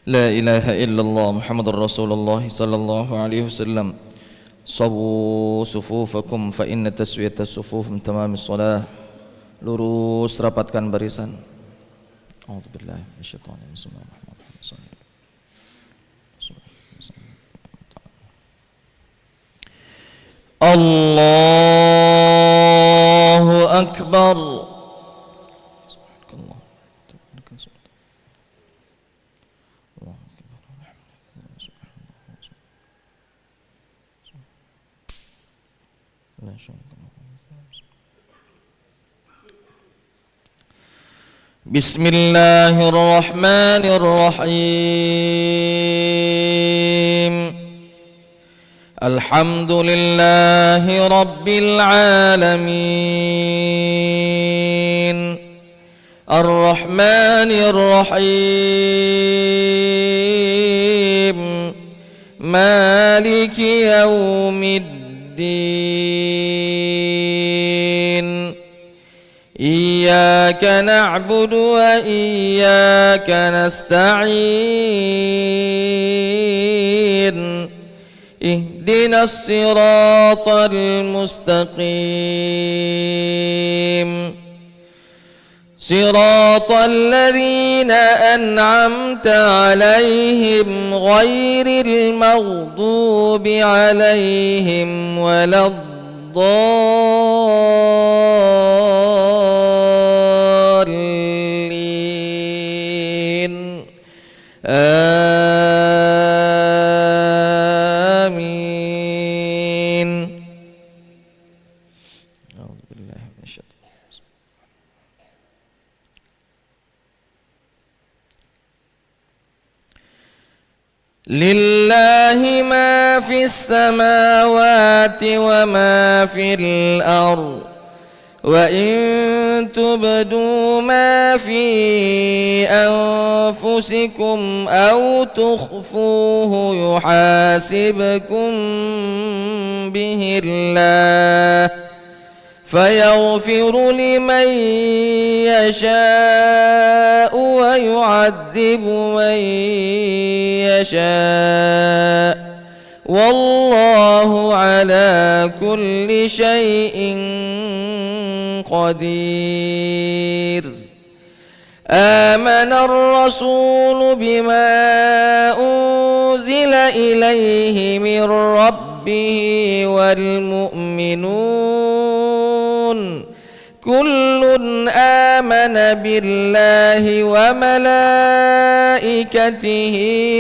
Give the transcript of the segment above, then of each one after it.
لا إله إلا الله محمد رسول الله صلى الله عليه وسلم. صووا صفوفكم فإن تسوية الصفوف من تمام الصلاة. Lurus, rapatkan barisan. A'udzubillahi minasyaitonir rajim. Allahu Akbar. Bismillahirrahmanirrahim. Alhamdulillahi Rabbil Alamin. Ar-Rahmanir Rahim. Maliki Yaumiddin. Iyyaka na'budu wa iyyaka nasta'in. اهدنا الصراط المستقيم صراط الذين أنعمت عليهم غير المغضوب عليهم ولا الضالين لله ما في السماوات وما في الأرض وإن تبدوا ما في أنفسكم أو تخفوه يحاسبكم به الله فيغفر لمن يشاء ويعذب من يشاء والله على كل شيء قدير. آمن الرسول بما أنزل إليه من ربه والمؤمنون كل آمن بالله وملائكته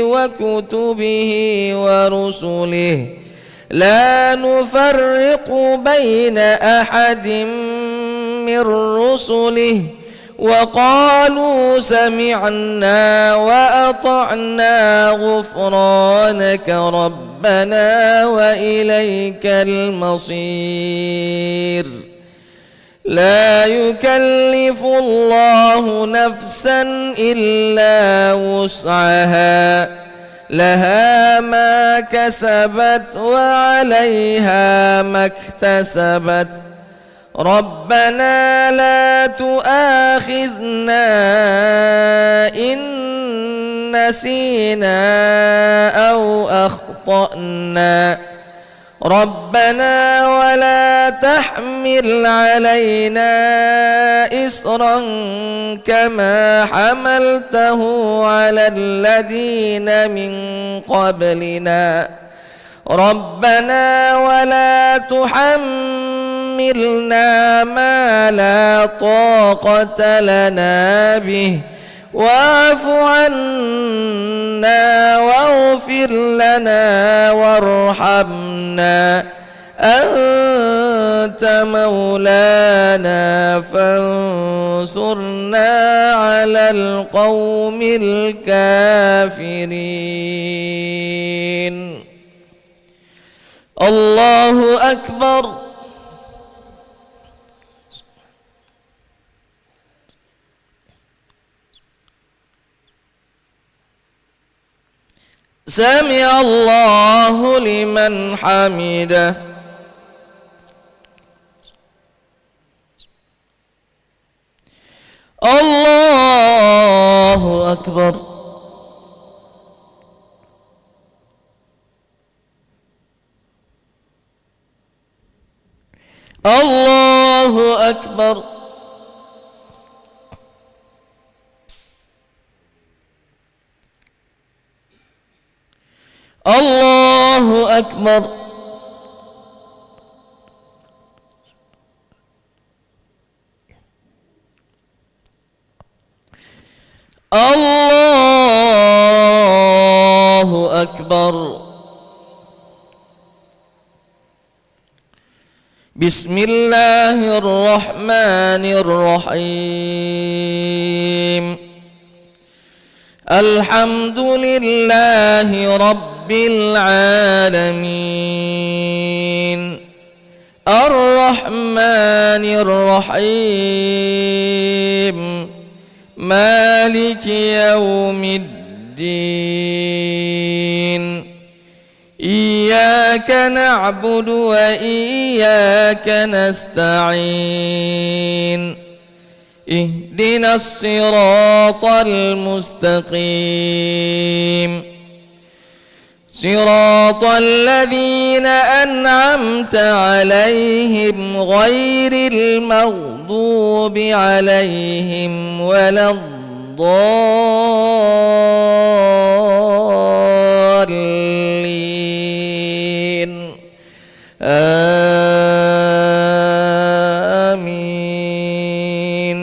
وكتبه ورسله لا نفرق بين أحد من رسله وقالوا سمعنا وأطعنا غفرانك ربنا وإليك المصير. لا يكلف الله نفسا إلا وسعها لها ما كسبت وعليها ما اكتسبت ربنا لا تؤاخذنا إن نسينا أو أخطأنا ربنا ولا تحمل علينا إصرا كما حملته على الذين من قبلنا ربنا ولا تحملنا ما لا طاقة لنا به واعف عنا واغفر لنا وارحمنا أنت مولانا فانصرنا على القوم الكافرين. الله أكبر. سمع الله لمن حمده. الله أكبر. الله أكبر. الله أكبر. الله أكبر. بسم الله الرحمن الرحيم. الحمد لله رب العالمين الرحمن الرحيم مالك يوم الدين إياك نعبد وإياك نستعين اهدنا الصراط المستقيم صراط الذين أنعمت عليهم غير المغضوب عليهم ولا الضالين آمين.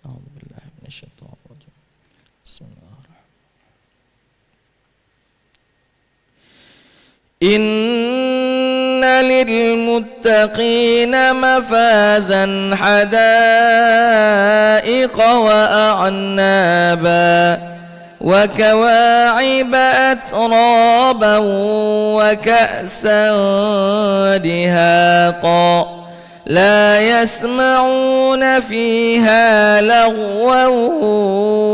أعوذ بالله من الشيطان الرجيم. بسم الله الرحمن الرحيم. إن للمتقين مفازا حدائق وأعنابا وكواعب أترابا وكأسا دهاقا لا يسمعون فيها لغوا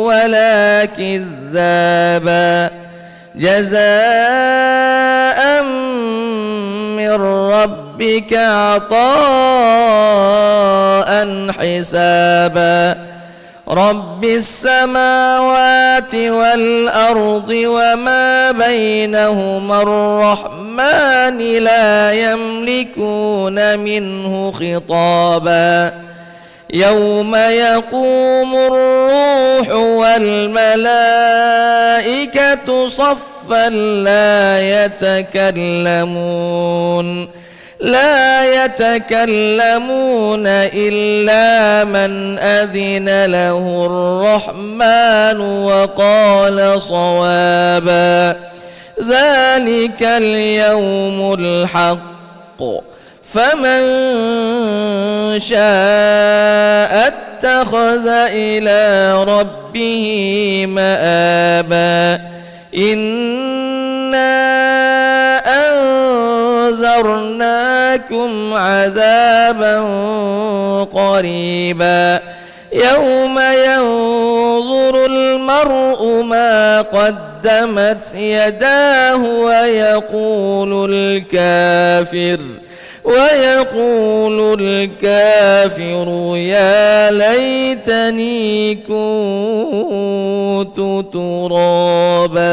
ولا كذابا جزاء من ربك عطاء حسابا رب السماوات والأرض وما بينهما الرحمن لا يملكون منه خطابا يوم يقوم الروح والملائكة صفا لا يتكلمون إلا من أذن له الرحمن وقال صوابا ذلك اليوم الحق فمن شاء اتخذ إلى ربه مآبا إنا أنذرناكم عذابا قريبا يوم ينظر المرء ما قدمت يداه ويقول الكافر يا ليتني كنت ترابا.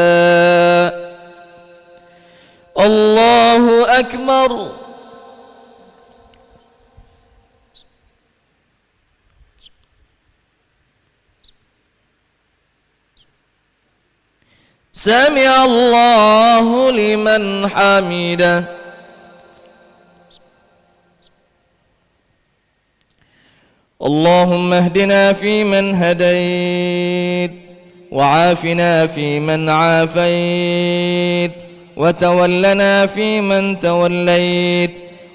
الله أكبر. سمع الله لمن حمده. اللهم اهدنا فيمن هديت وعافنا فيمن عافيت وتولنا فيمن توليت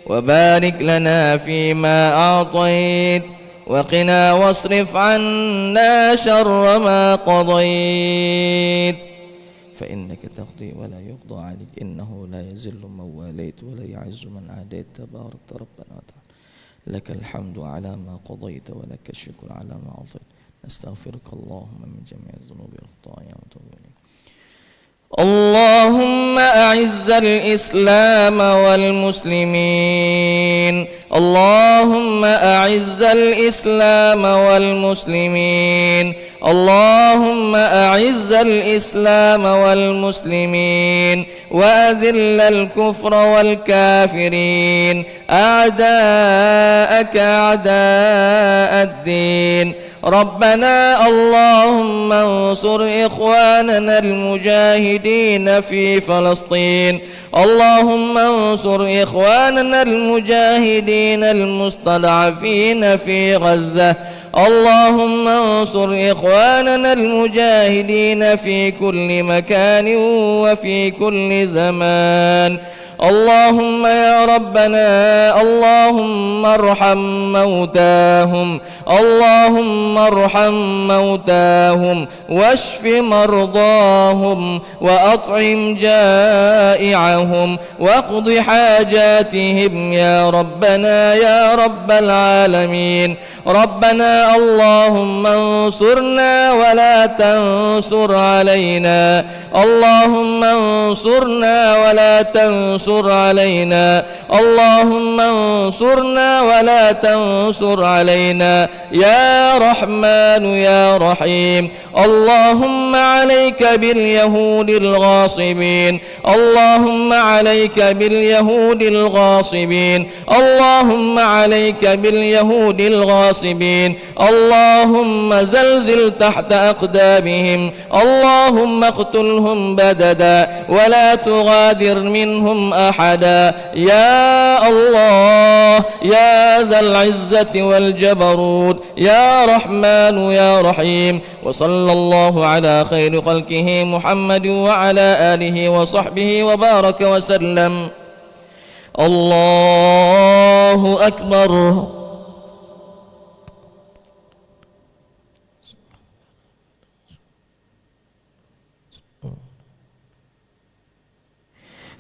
وبارك لنا فيما أعطيت وقنا واصرف عنا شر ما قضيت فإنك تقضي ولا يقضى عليك إنه لا يذل من واليت ولا يعز من عاديت تبارك ربنا وتعالى لك الحمد على ما قضيت ولك الشكر على ما أعطيت نستغفرك اللهم من جميع الذنوب والخطايا ونتوب إليك. اللهم أعز الإسلام والمسلمين. اللهم أعز الإسلام والمسلمين. اللهم أعز الإسلام والمسلمين وأذل الكفر والكافرين أعداءك أعداء الدين. ربنا اللهم انصر إخواننا المجاهدين في فلسطين. اللهم انصر إخواننا المجاهدين المستضعفين في غزة. اللهم انصر إخواننا المجاهدين في كل مكان وفي كل زمان. اللهم يا ربنا اللهم ارحم موتاهم. اللهم ارحم موتاهم واشف مرضاهم وأطعم جائعهم واقض حاجاتهم يا ربنا يا رب العالمين. ربنا اللهم انصرنا ولا تنصر علينا. اللهم انصرنا ولا تنصر علينا. اللهم انصرنا ولا تنصر علينا يا رحمن يا رحيم. اللهم عليك باليهود الغاصبين. اللهم عليك باليهود الغاصبين. اللهم عليك باليهود الغاصبين. اللهم زلزل تحت أقدامهم. اللهم اقتلهم بددا ولا تغادر منهم أحدا يا الله يا ذا العزة والجبروت يا رحمن يا رحيم. وصلى الله على خير خلقه محمد وعلى آله وصحبه وبارك وسلم. الله أكبر.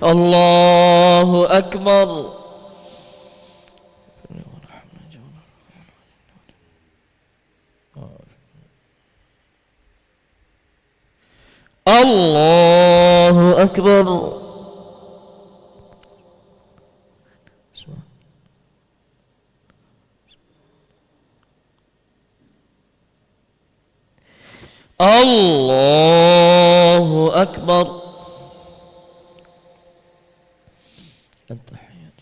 الله أكبر. الله أكبر. الله أكبر. التحيات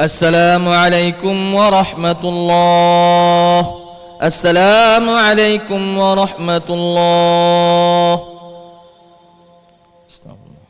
السلام عليكم ورحمة الله. السلام عليكم ورحمة الله. استغفر الله.